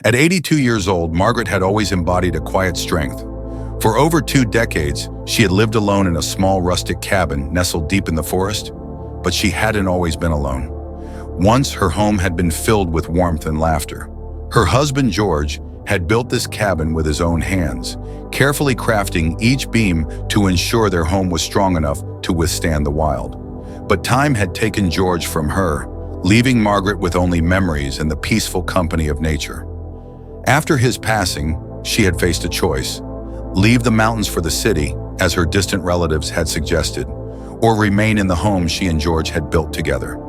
At 82 years old, Margaret had always embodied a quiet strength. For over 2 decades, she had lived alone in a small rustic cabin nestled deep in the forest, but she hadn't always been alone. Once her home had been filled with warmth and laughter. Her husband, George, had built this cabin with his own hands, carefully crafting each beam to ensure their home was strong enough to withstand the wild. But time had taken George from her, leaving Margaret with only memories and the peaceful company of nature. After his passing, she had faced a choice: leave the mountains for the city, as her distant relatives had suggested, or remain in the home she and George had built together.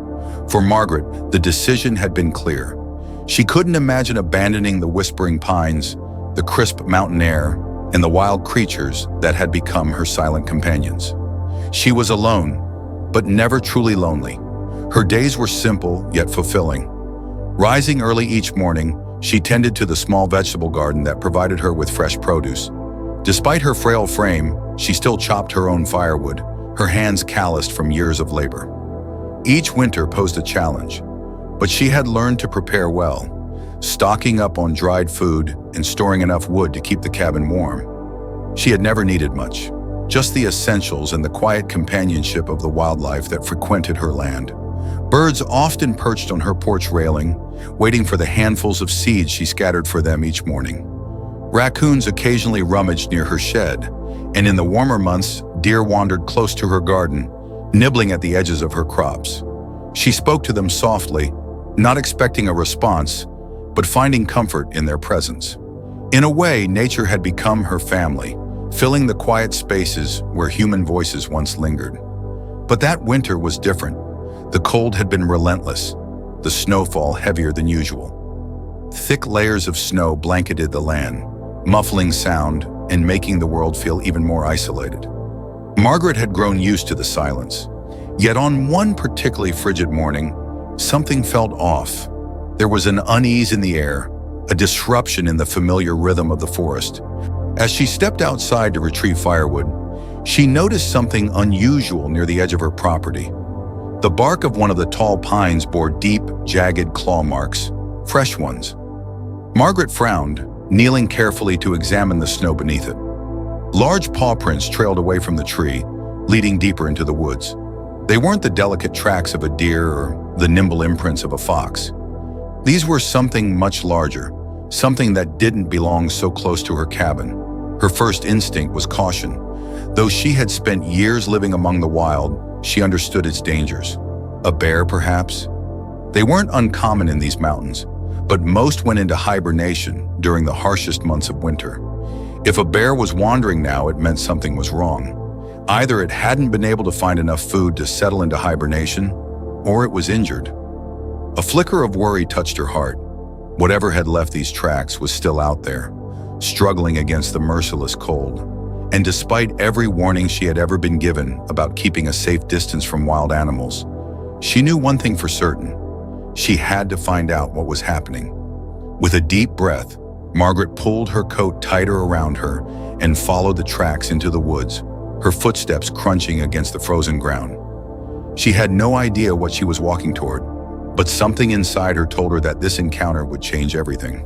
For Margaret, the decision had been clear. She couldn't imagine abandoning the whispering pines, the crisp mountain air, and the wild creatures that had become her silent companions. She was alone, but never truly lonely. Her days were simple yet fulfilling. Rising early each morning, she tended to the small vegetable garden that provided her with fresh produce. Despite her frail frame, she still chopped her own firewood, her hands calloused from years of labor. Each winter posed a challenge, but she had learned to prepare well, stocking up on dried food and storing enough wood to keep the cabin warm. She had never needed much, just the essentials and the quiet companionship of the wildlife that frequented her land. Birds often perched on her porch railing, waiting for the handfuls of seeds she scattered for them each morning. Raccoons occasionally rummaged near her shed, and in the warmer months, deer wandered close to her garden, nibbling at the edges of her crops. She spoke to them softly, not expecting a response, but finding comfort in their presence. In a way, nature had become her family, filling the quiet spaces where human voices once lingered. But that winter was different. The cold had been relentless, the snowfall heavier than usual. Thick layers of snow blanketed the land, muffling sound and making the world feel even more isolated. Margaret had grown used to the silence, yet on one particularly frigid morning, something felt off. There was an unease in the air, a disruption in the familiar rhythm of the forest. As she stepped outside to retrieve firewood, she noticed something unusual near the edge of her property. The bark of one of the tall pines bore deep, jagged claw marks, fresh ones. Margaret frowned, kneeling carefully to examine the snow beneath it. Large paw prints trailed away from the tree, leading deeper into the woods. They weren't the delicate tracks of a deer or the nimble imprints of a fox. These were something much larger, something that didn't belong so close to her cabin. Her first instinct was caution. Though she had spent years living among the wild, she understood its dangers. A bear, perhaps? They weren't uncommon in these mountains, but most went into hibernation during the harshest months of winter. If a bear was wandering now, it meant something was wrong. Either it hadn't been able to find enough food to settle into hibernation, or it was injured. A flicker of worry touched her heart. Whatever had left these tracks was still out there, struggling against the merciless cold. And despite every warning she had ever been given about keeping a safe distance from wild animals, she knew one thing for certain. She had to find out what was happening. With a deep breath, Margaret pulled her coat tighter around her and followed the tracks into the woods, her footsteps crunching against the frozen ground. She had no idea what she was walking toward, but something inside her told her that this encounter would change everything.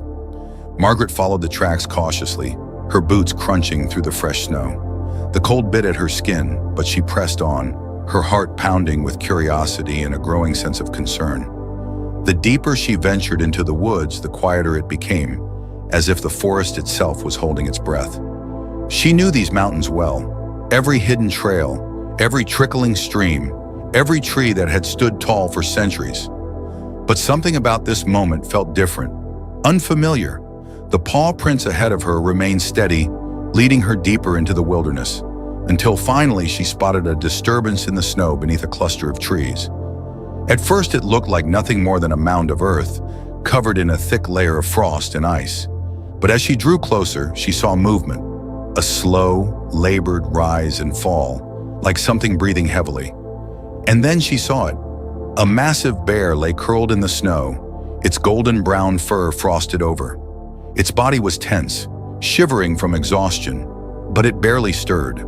Margaret followed the tracks cautiously, her boots crunching through the fresh snow. The cold bit at her skin, but she pressed on, her heart pounding with curiosity and a growing sense of concern. The deeper she ventured into the woods, the quieter it became, as if the forest itself was holding its breath. She knew these mountains well. Every hidden trail, every trickling stream, every tree that had stood tall for centuries. But something about this moment felt different, unfamiliar. The paw prints ahead of her remained steady, leading her deeper into the wilderness, until finally she spotted a disturbance in the snow beneath a cluster of trees. At first it looked like nothing more than a mound of earth, covered in a thick layer of frost and ice. But as she drew closer, she saw movement, a slow, labored rise and fall, like something breathing heavily. And then she saw it. A massive bear lay curled in the snow, its golden brown fur frosted over. Its body was tense, shivering from exhaustion, but it barely stirred.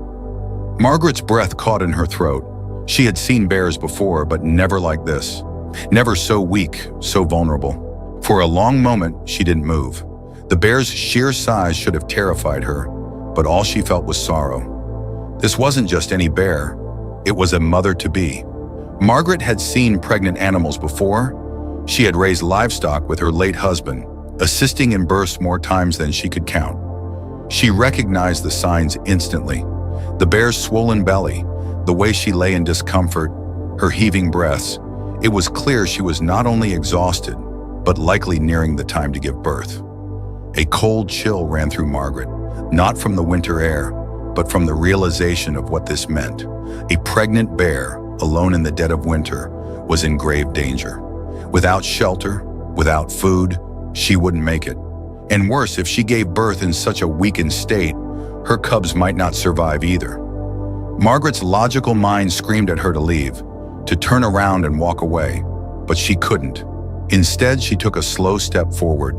Margaret's breath caught in her throat. She had seen bears before, but never like this. Never so weak, so vulnerable. For a long moment, she didn't move. The bear's sheer size should have terrified her, but all she felt was sorrow. This wasn't just any bear, it was a mother-to-be. Margaret had seen pregnant animals before. She had raised livestock with her late husband, assisting in births more times than she could count. She recognized the signs instantly. The bear's swollen belly, the way she lay in discomfort, her heaving breaths. It was clear she was not only exhausted, but likely nearing the time to give birth. A cold chill ran through Margaret, not from the winter air, but from the realization of what this meant. A pregnant bear, alone in the dead of winter, was in grave danger. Without shelter, without food, she wouldn't make it. And worse, if she gave birth in such a weakened state, her cubs might not survive either. Margaret's logical mind screamed at her to leave, to turn around and walk away, but she couldn't. Instead, she took a slow step forward.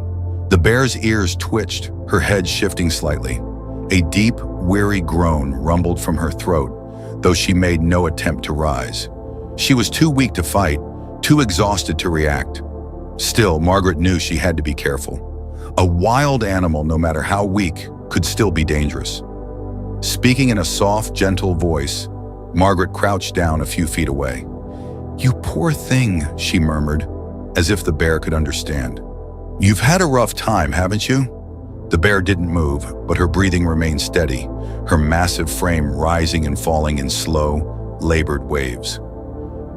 The bear's ears twitched, her head shifting slightly. A deep, weary groan rumbled from her throat, though she made no attempt to rise. She was too weak to fight, too exhausted to react. Still, Margaret knew she had to be careful. A wild animal, no matter how weak, could still be dangerous. Speaking in a soft, gentle voice, Margaret crouched down a few feet away. "You poor thing," she murmured, as if the bear could understand. "You've had a rough time, haven't you?" The bear didn't move, but her breathing remained steady, her massive frame rising and falling in slow, labored waves.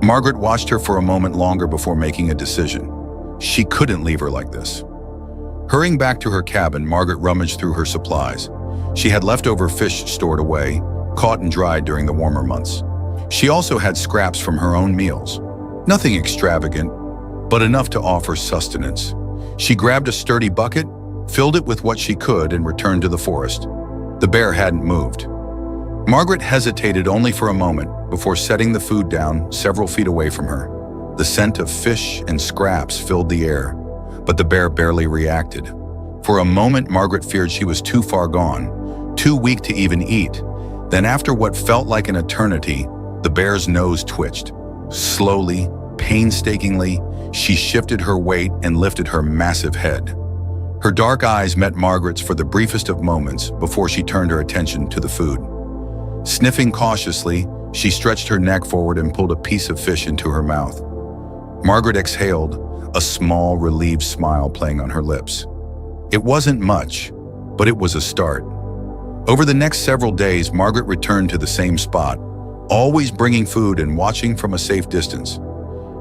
Margaret watched her for a moment longer before making a decision. She couldn't leave her like this. Hurrying back to her cabin, Margaret rummaged through her supplies. She had leftover fish stored away, caught and dried during the warmer months. She also had scraps from her own meals. Nothing extravagant, but enough to offer sustenance. She grabbed a sturdy bucket, filled it with what she could, and returned to the forest. The bear hadn't moved. Margaret hesitated only for a moment before setting the food down several feet away from her. The scent of fish and scraps filled the air, but the bear barely reacted. For a moment, Margaret feared she was too far gone, too weak to even eat. Then, after what felt like an eternity, the bear's nose twitched. Slowly, painstakingly, she shifted her weight and lifted her massive head. Her dark eyes met Margaret's for the briefest of moments before she turned her attention to the food. Sniffing cautiously, she stretched her neck forward and pulled a piece of fish into her mouth. Margaret exhaled, a small, relieved smile playing on her lips. It wasn't much, but it was a start. Over the next several days, Margaret returned to the same spot, always bringing food and watching from a safe distance.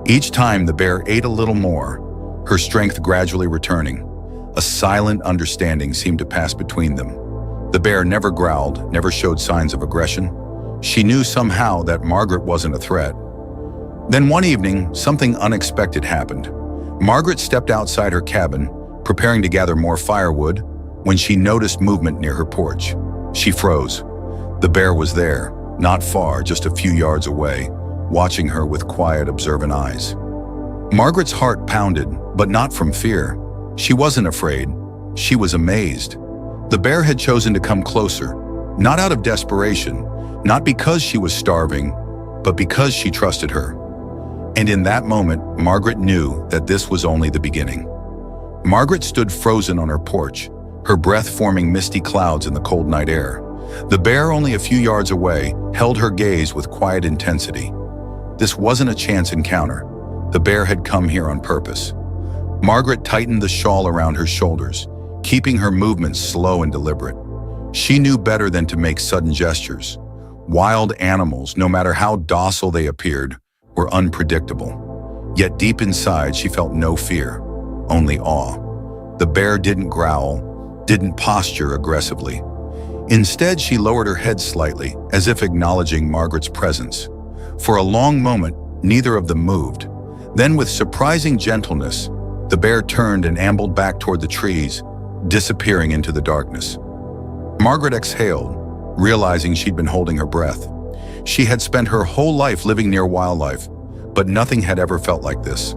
Each time the bear ate a little more, her strength gradually returning. A silent understanding seemed to pass between them. The bear never growled, never showed signs of aggression. She knew somehow that Margaret wasn't a threat. Then one evening, something unexpected happened. Margaret stepped outside her cabin, preparing to gather more firewood, when she noticed movement near her porch. She froze. The bear was there, not far, just a few yards away, watching her with quiet, observant eyes. Margaret's heart pounded, but not from fear. She wasn't afraid. She was amazed. The bear had chosen to come closer, not out of desperation, not because she was starving, but because she trusted her. And in that moment, Margaret knew that this was only the beginning. Margaret stood frozen on her porch, her breath forming misty clouds in the cold night air. The bear, only a few yards away, held her gaze with quiet intensity. This wasn't a chance encounter. The bear had come here on purpose. Margaret tightened the shawl around her shoulders, keeping her movements slow and deliberate. She knew better than to make sudden gestures. Wild animals, no matter how docile they appeared, were unpredictable. Yet deep inside, she felt no fear, only awe. The bear didn't growl, didn't posture aggressively. Instead, she lowered her head slightly, as if acknowledging Margaret's presence. For a long moment, neither of them moved. Then, with surprising gentleness, the bear turned and ambled back toward the trees, disappearing into the darkness. Margaret exhaled, realizing she'd been holding her breath. She had spent her whole life living near wildlife, but nothing had ever felt like this.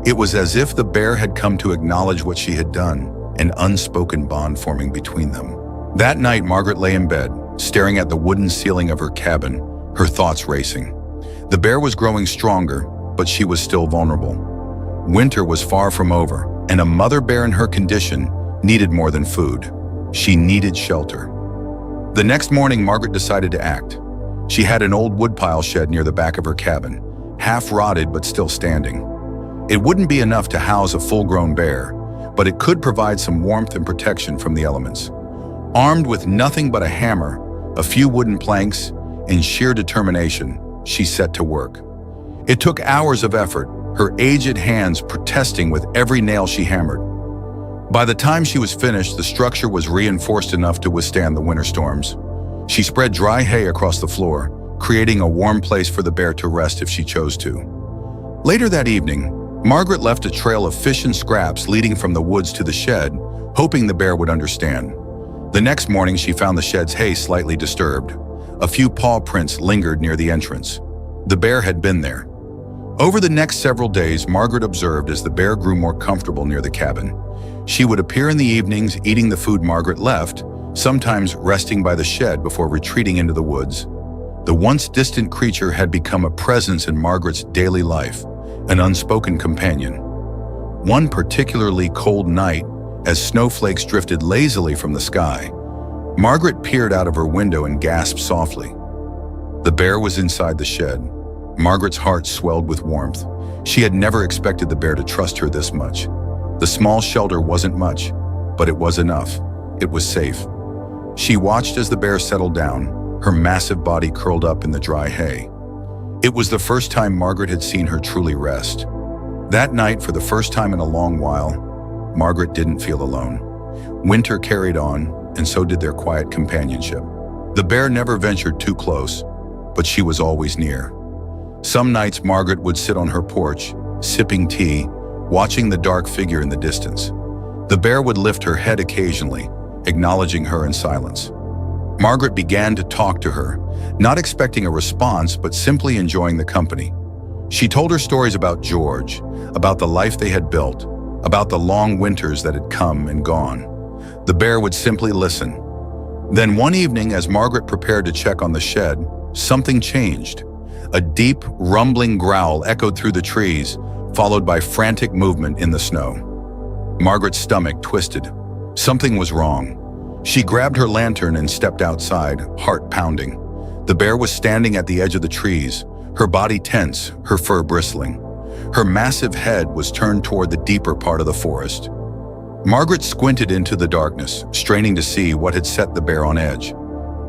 It was as if the bear had come to acknowledge what she had done, an unspoken bond forming between them. That night, Margaret lay in bed, staring at the wooden ceiling of her cabin, her thoughts racing. The bear was growing stronger, but she was still vulnerable. Winter was far from over, and a mother bear in her condition needed more than food. She needed shelter. The next morning, Margaret decided to act. She had an old woodpile shed near the back of her cabin, half rotted but still standing. It wouldn't be enough to house a full-grown bear, but it could provide some warmth and protection from the elements. Armed with nothing but a hammer, a few wooden planks, and sheer determination, she set to work. It took hours of effort, her aged hands protesting with every nail she hammered. By the time she was finished, the structure was reinforced enough to withstand the winter storms. She spread dry hay across the floor, creating a warm place for the bear to rest if she chose to. Later that evening, Margaret left a trail of fish and scraps leading from the woods to the shed, hoping the bear would understand. The next morning, she found the shed's hay slightly disturbed. A few paw prints lingered near the entrance. The bear had been there. Over the next several days, Margaret observed as the bear grew more comfortable near the cabin. She would appear in the evenings, eating the food Margaret left, sometimes resting by the shed before retreating into the woods. The once distant creature had become a presence in Margaret's daily life, an unspoken companion. One particularly cold night, as snowflakes drifted lazily from the sky, Margaret peered out of her window and gasped softly. The bear was inside the shed. Margaret's heart swelled with warmth. She had never expected the bear to trust her this much. The small shelter wasn't much, but it was enough. It was safe. She watched as the bear settled down, her massive body curled up in the dry hay. It was the first time Margaret had seen her truly rest. That night, for the first time in a long while, Margaret didn't feel alone. Winter carried on, and so did their quiet companionship. The bear never ventured too close, but she was always near. Some nights, Margaret would sit on her porch, sipping tea, watching the dark figure in the distance. The bear would lift her head occasionally, acknowledging her in silence. Margaret began to talk to her, not expecting a response, but simply enjoying the company. She told her stories about George, about the life they had built, about the long winters that had come and gone. The bear would simply listen. Then one evening, as Margaret prepared to check on the shed, something changed. A deep, rumbling growl echoed through the trees, followed by frantic movement in the snow. Margaret's stomach twisted. Something was wrong. She grabbed her lantern and stepped outside, heart pounding. The bear was standing at the edge of the trees, her body tense, her fur bristling. Her massive head was turned toward the deeper part of the forest. Margaret squinted into the darkness, straining to see what had set the bear on edge.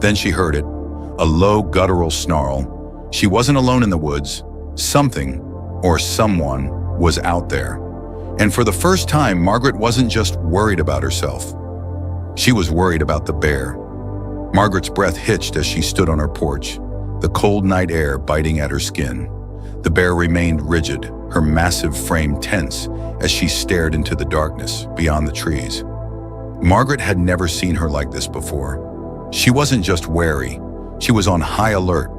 Then she heard it, a low, guttural snarl. She wasn't alone in the woods. Something, or someone, was out there. And for the first time, Margaret wasn't just worried about herself. She was worried about the bear. Margaret's breath hitched as she stood on her porch, the cold night air biting at her skin. The bear remained rigid, her massive frame tense as she stared into the darkness beyond the trees. Margaret had never seen her like this before. She wasn't just wary, she was on high alert.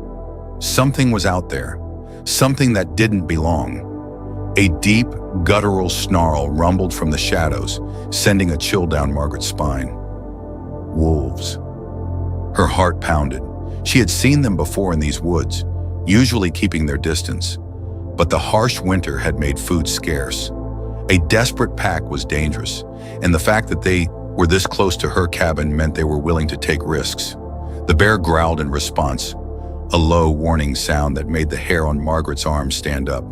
Something was out there, something that didn't belong. A deep, guttural snarl rumbled from the shadows, sending a chill down Margaret's spine. Wolves. Her heart pounded. She had seen them before in these woods, usually keeping their distance. But the harsh winter had made food scarce. A desperate pack was dangerous, and the fact that they were this close to her cabin meant they were willing to take risks. The bear growled in response, a low, warning sound that made the hair on Margaret's arms stand up.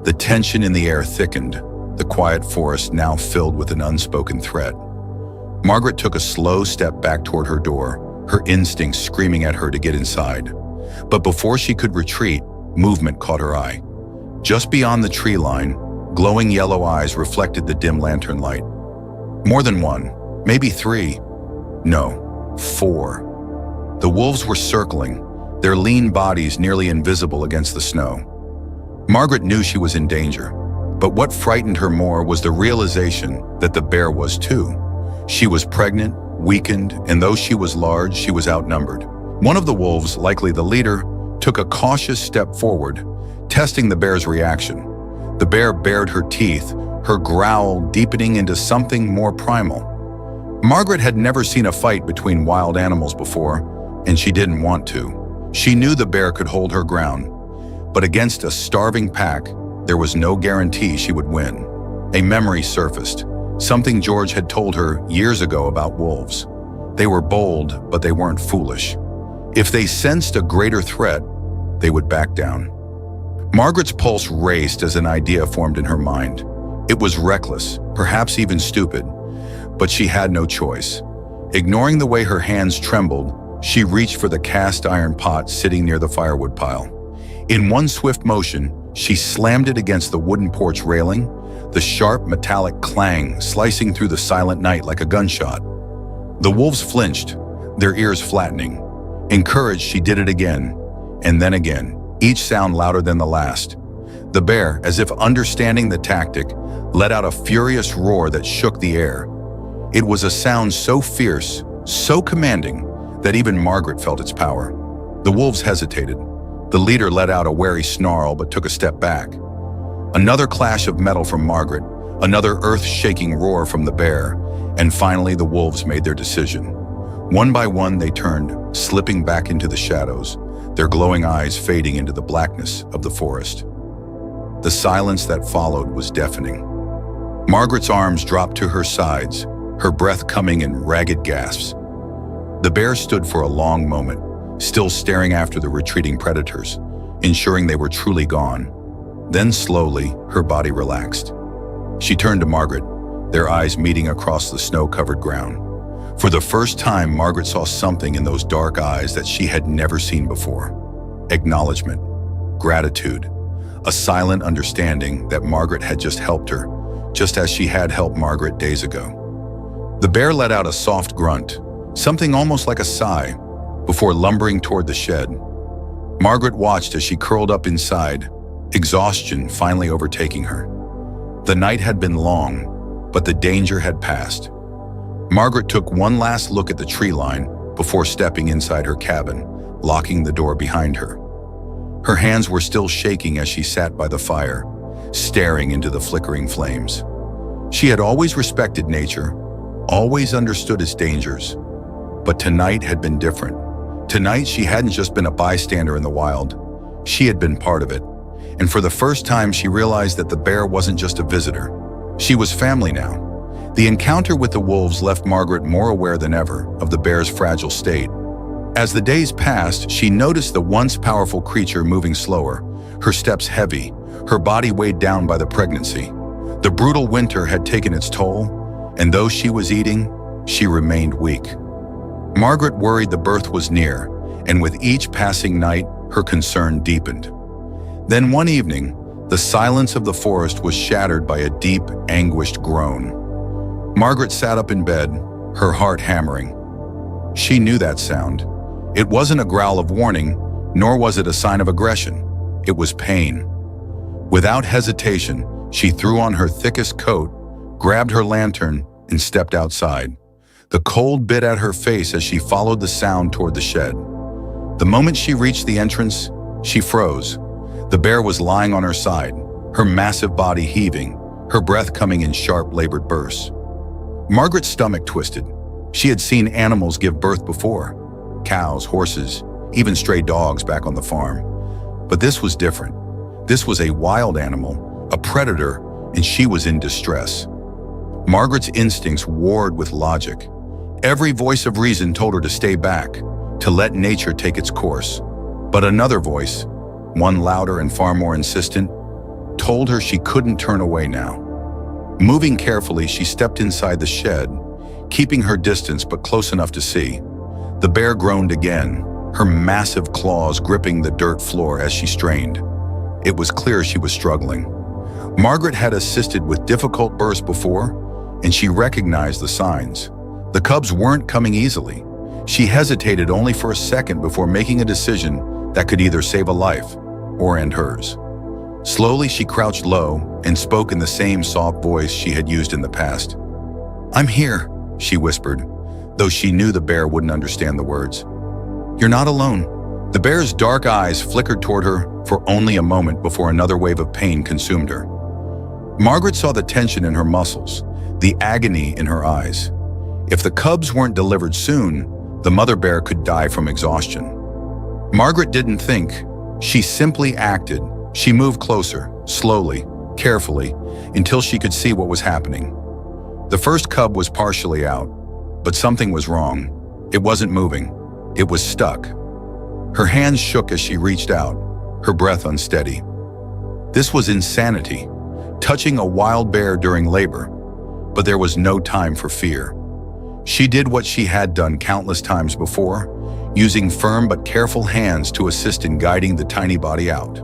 The tension in the air thickened, the quiet forest now filled with an unspoken threat. Margaret took a slow step back toward her door, her instincts screaming at her to get inside. But before she could retreat, movement caught her eye. Just beyond the tree line, glowing yellow eyes reflected the dim lantern light. More than one, maybe three. No, four. The wolves were circling, their lean bodies nearly invisible against the snow. Margaret knew she was in danger, but what frightened her more was the realization that the bear was too. She was pregnant, weakened, and though she was large, she was outnumbered. One of the wolves, likely the leader, took a cautious step forward, testing the bear's reaction. The bear bared her teeth, her growl deepening into something more primal. Margaret had never seen a fight between wild animals before, and she didn't want to. She knew the bear could hold her ground, but against a starving pack, there was no guarantee she would win. A memory surfaced, something George had told her years ago about wolves. They were bold, but they weren't foolish. If they sensed a greater threat, they would back down. Margaret's pulse raced as an idea formed in her mind. It was reckless, perhaps even stupid, but she had no choice. Ignoring the way her hands trembled, she reached for the cast iron pot sitting near the firewood pile. In one swift motion, she slammed it against the wooden porch railing, the sharp metallic clang slicing through the silent night like a gunshot. The wolves flinched, their ears flattening. Encouraged, she did it again, and then again, each sound louder than the last. The bear, as if understanding the tactic, let out a furious roar that shook the air. It was a sound so fierce, so commanding, that even Margaret felt its power. The wolves hesitated. The leader let out a wary snarl but took a step back. Another clash of metal from Margaret, another earth-shaking roar from the bear, and finally the wolves made their decision. One by one they turned, slipping back into the shadows, their glowing eyes fading into the blackness of the forest. The silence that followed was deafening. Margaret's arms dropped to her sides, her breath coming in ragged gasps. The bear stood for a long moment, still staring after the retreating predators, ensuring they were truly gone. Then slowly, her body relaxed. She turned to Margaret, their eyes meeting across the snow-covered ground. For the first time, Margaret saw something in those dark eyes that she had never seen before. Acknowledgement, gratitude, a silent understanding that Margaret had just helped her, just as she had helped Margaret days ago. The bear let out a soft grunt, something almost like a sigh, before lumbering toward the shed. Margaret watched as she curled up inside, exhaustion finally overtaking her. The night had been long, but the danger had passed. Margaret took one last look at the tree line before stepping inside her cabin, locking the door behind her. Her hands were still shaking as she sat by the fire, staring into the flickering flames. She had always respected nature, always understood its dangers, but tonight had been different. Tonight, she hadn't just been a bystander in the wild. She had been part of it. And for the first time, she realized that the bear wasn't just a visitor. She was family now. The encounter with the wolves left Margaret more aware than ever of the bear's fragile state. As the days passed, she noticed the once powerful creature moving slower, her steps heavy, her body weighed down by the pregnancy. The brutal winter had taken its toll, and though she was eating, she remained weak. Margaret worried the birth was near, and with each passing night, her concern deepened. Then one evening, the silence of the forest was shattered by a deep, anguished groan. Margaret sat up in bed, her heart hammering. She knew that sound. It wasn't a growl of warning, nor was it a sign of aggression. It was pain. Without hesitation, she threw on her thickest coat, grabbed her lantern, and stepped outside. The cold bit at her face as she followed the sound toward the shed. The moment she reached the entrance, she froze. The bear was lying on her side, her massive body heaving, her breath coming in sharp, labored bursts. Margaret's stomach twisted. She had seen animals give birth before. Cows, horses, even stray dogs back on the farm. But this was different. This was a wild animal, a predator, and she was in distress. Margaret's instincts warred with logic. Every voice of reason told her to stay back, to let nature take its course. But another voice, one louder and far more insistent, told her she couldn't turn away now. Moving carefully, she stepped inside the shed, keeping her distance but close enough to see. The bear groaned again, her massive claws gripping the dirt floor as she strained. It was clear she was struggling. Margaret had assisted with difficult births before, and she recognized the signs. The cubs weren't coming easily. She hesitated only for a second before making a decision that could either save a life or end hers. Slowly, she crouched low and spoke in the same soft voice she had used in the past. "I'm here," she whispered, though she knew the bear wouldn't understand the words. "You're not alone." The bear's dark eyes flickered toward her for only a moment before another wave of pain consumed her. Margaret saw the tension in her muscles, the agony in her eyes. If the cubs weren't delivered soon, the mother bear could die from exhaustion. Margaret didn't think. She simply acted. She moved closer, slowly, carefully, until she could see what was happening. The first cub was partially out, but something was wrong. It wasn't moving. It was stuck. Her hands shook as she reached out, her breath unsteady. This was insanity, touching a wild bear during labor, but there was no time for fear. She did what she had done countless times before, using firm but careful hands to assist in guiding the tiny body out.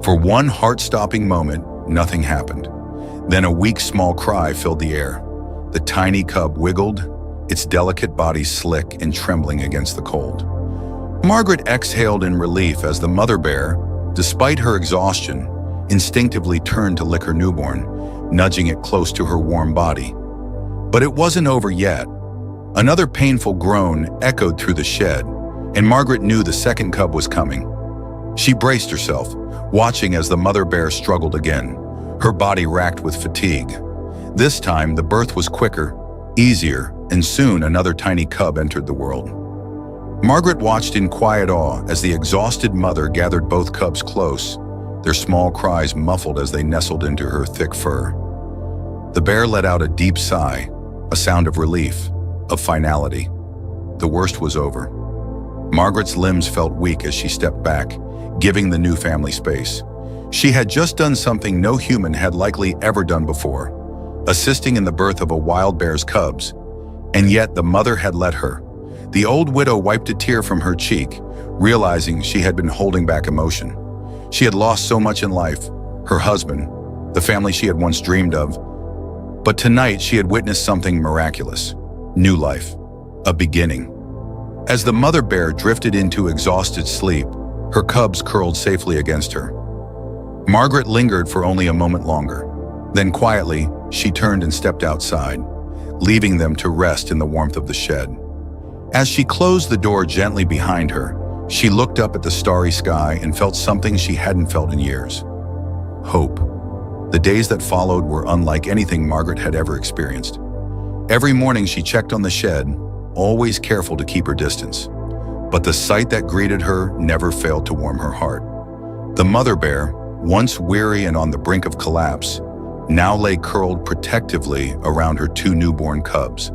For one heart-stopping moment, nothing happened. Then a weak, small cry filled the air. The tiny cub wiggled, its delicate body slick and trembling against the cold. Margaret exhaled in relief as the mother bear, despite her exhaustion, instinctively turned to lick her newborn, nudging it close to her warm body. But it wasn't over yet. Another painful groan echoed through the shed, and Margaret knew the second cub was coming. She braced herself, watching as the mother bear struggled again, her body racked with fatigue. This time, the birth was quicker, easier, and soon another tiny cub entered the world. Margaret watched in quiet awe as the exhausted mother gathered both cubs close, their small cries muffled as they nestled into her thick fur. The bear let out a deep sigh, a sound of relief, of finality. The worst was over. Margaret's limbs felt weak as she stepped back, giving the new family space. She had just done something no human had likely ever done before, assisting in the birth of a wild bear's cubs, and yet the mother had let her. The old widow wiped a tear from her cheek, realizing she had been holding back emotion. She had lost so much in life, her husband, the family she had once dreamed of. But tonight she had witnessed something miraculous. New life, a beginning. As the mother bear drifted into exhausted sleep, her cubs curled safely against her. Margaret lingered for only a moment longer. Then quietly, she turned and stepped outside, leaving them to rest in the warmth of the shed. As she closed the door gently behind her, she looked up at the starry sky and felt something she hadn't felt in years. Hope. The days that followed were unlike anything Margaret had ever experienced. Every morning she checked on the shed, always careful to keep her distance. But the sight that greeted her never failed to warm her heart. The mother bear, once weary and on the brink of collapse, now lay curled protectively around her two newborn cubs.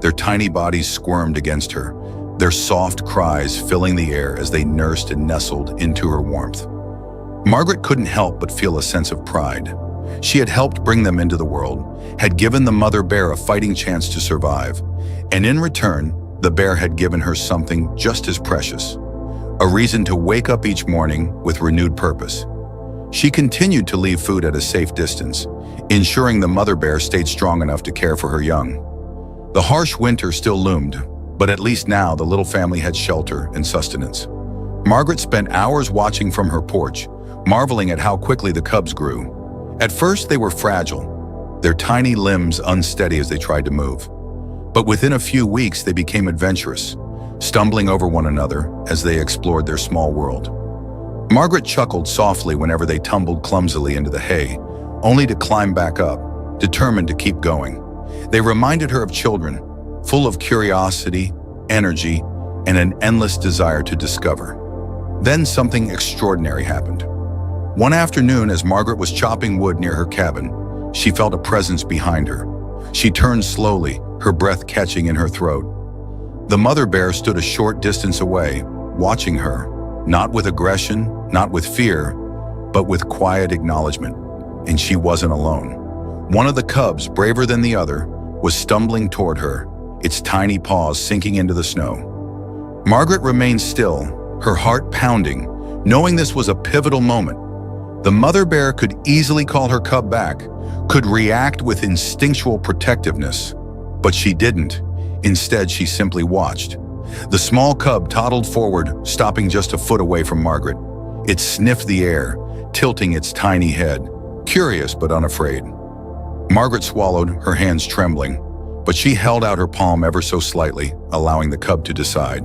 Their tiny bodies squirmed against her, their soft cries filling the air as they nursed and nestled into her warmth. Margaret couldn't help but feel a sense of pride. She had helped bring them into the world, had given the mother bear a fighting chance to survive, and in return, the bear had given her something just as precious, a reason to wake up each morning with renewed purpose. She continued to leave food at a safe distance, ensuring the mother bear stayed strong enough to care for her young. The harsh winter still loomed, but at least now the little family had shelter and sustenance. Margaret spent hours watching from her porch, marveling at how quickly the cubs grew. At first they were fragile, their tiny limbs unsteady as they tried to move. But within a few weeks they became adventurous, stumbling over one another as they explored their small world. Margaret chuckled softly whenever they tumbled clumsily into the hay, only to climb back up, determined to keep going. They reminded her of children, full of curiosity, energy, and an endless desire to discover. Then something extraordinary happened. One afternoon, as Margaret was chopping wood near her cabin, she felt a presence behind her. She turned slowly, her breath catching in her throat. The mother bear stood a short distance away, watching her, not with aggression, not with fear, but with quiet acknowledgement. And she wasn't alone. One of the cubs, braver than the other, was stumbling toward her, its tiny paws sinking into the snow. Margaret remained still, her heart pounding, knowing this was a pivotal moment. The mother bear could easily call her cub back, could react with instinctual protectiveness, but she didn't. Instead, she simply watched. The small cub toddled forward, stopping just a foot away from Margaret. It sniffed the air, tilting its tiny head, curious but unafraid. Margaret swallowed, her hands trembling, but she held out her palm ever so slightly, allowing the cub to decide.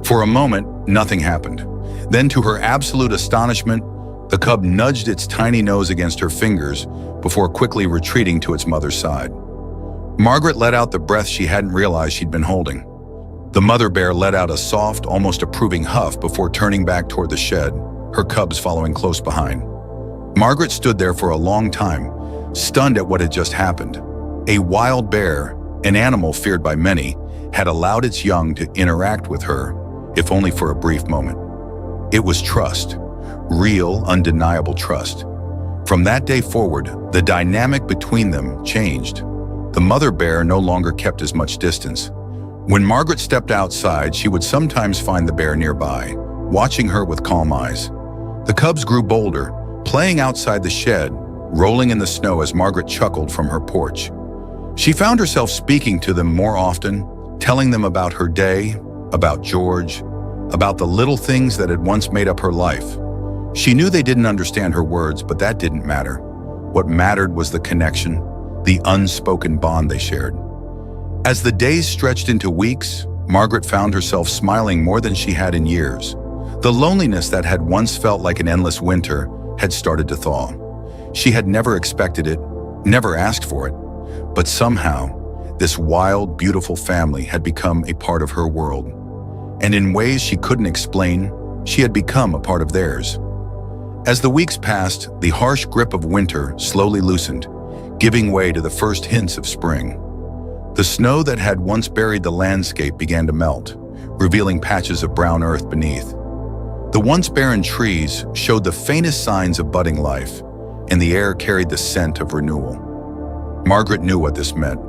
For a moment, nothing happened. Then, to her absolute astonishment, the cub nudged its tiny nose against her fingers before quickly retreating to its mother's side. Margaret let out the breath she hadn't realized she'd been holding. The mother bear let out a soft, almost approving huff before turning back toward the shed, her cubs following close behind. Margaret stood there for a long time, stunned at what had just happened. A wild bear, an animal feared by many, had allowed its young to interact with her, if only for a brief moment. It was trust, real, undeniable trust. From that day forward, the dynamic between them changed. The mother bear no longer kept as much distance. When Margaret stepped outside, she would sometimes find the bear nearby, watching her with calm eyes. The cubs grew bolder, playing outside the shed, rolling in the snow as Margaret chuckled from her porch. She found herself speaking to them more often, telling them about her day, about George, about the little things that had once made up her life. She knew they didn't understand her words, but that didn't matter. What mattered was the connection, the unspoken bond they shared. As the days stretched into weeks, Margaret found herself smiling more than she had in years. The loneliness that had once felt like an endless winter had started to thaw. She had never expected it, never asked for it, but somehow, this wild, beautiful family had become a part of her world. And in ways she couldn't explain, she had become a part of theirs. As the weeks passed, the harsh grip of winter slowly loosened, giving way to the first hints of spring. The snow that had once buried the landscape began to melt, revealing patches of brown earth beneath. The once barren trees showed the faintest signs of budding life, and the air carried the scent of renewal. Margaret knew what this meant.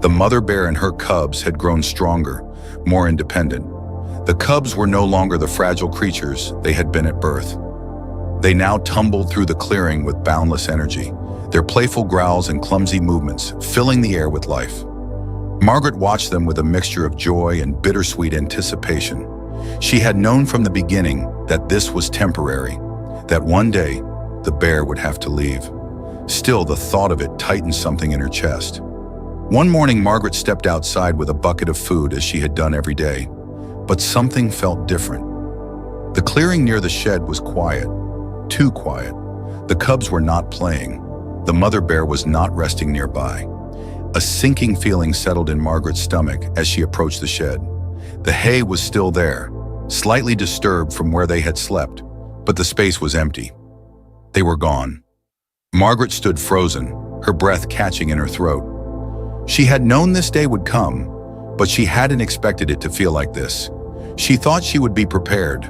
The mother bear and her cubs had grown stronger, more independent. The cubs were no longer the fragile creatures they had been at birth. They now tumbled through the clearing with boundless energy, their playful growls and clumsy movements filling the air with life. Margaret watched them with a mixture of joy and bittersweet anticipation. She had known from the beginning that this was temporary, that one day the bear would have to leave. Still, the thought of it tightened something in her chest. One morning, Margaret stepped outside with a bucket of food as she had done every day, but something felt different. The clearing near the shed was quiet, too quiet. The cubs were not playing. The mother bear was not resting nearby. A sinking feeling settled in Margaret's stomach as she approached the shed. The hay was still there, slightly disturbed from where they had slept, but the space was empty. They were gone. Margaret stood frozen, her breath catching in her throat. She had known this day would come, but she hadn't expected it to feel like this. She thought she would be prepared,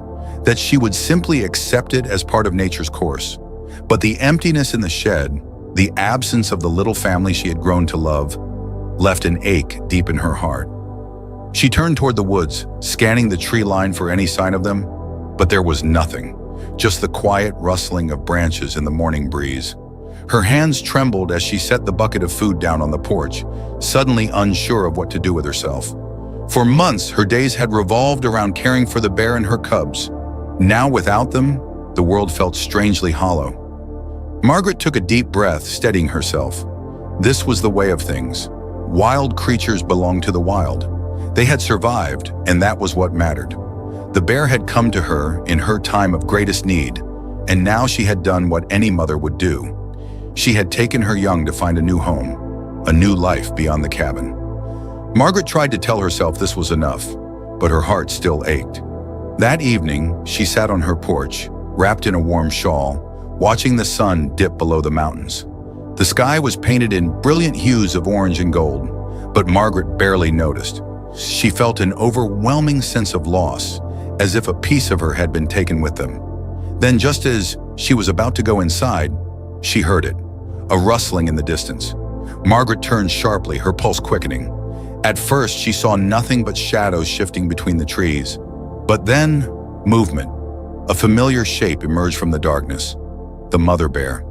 that she would simply accept it as part of nature's course. But the emptiness in the shed, the absence of the little family she had grown to love, left an ache deep in her heart. She turned toward the woods, scanning the tree line for any sign of them, but there was nothing, just the quiet rustling of branches in the morning breeze. Her hands trembled as she set the bucket of food down on the porch, suddenly unsure of what to do with herself. For months, her days had revolved around caring for the bear and her cubs. Now, without them, the world felt strangely hollow. Margaret took a deep breath, steadying herself. This was the way of things. Wild creatures belonged to the wild. They had survived, and that was what mattered. The bear had come to her in her time of greatest need, and now she had done what any mother would do. She had taken her young to find a new home, a new life beyond the cabin. Margaret tried to tell herself this was enough, but her heart still ached. That evening, she sat on her porch, wrapped in a warm shawl, watching the sun dip below the mountains. The sky was painted in brilliant hues of orange and gold, but Margaret barely noticed. She felt an overwhelming sense of loss, as if a piece of her had been taken with them. Then, just as she was about to go inside, she heard it, a rustling in the distance. Margaret turned sharply, her pulse quickening. At first, she saw nothing but shadows shifting between the trees. But then, movement. A familiar shape emerged from the darkness. The mother bear.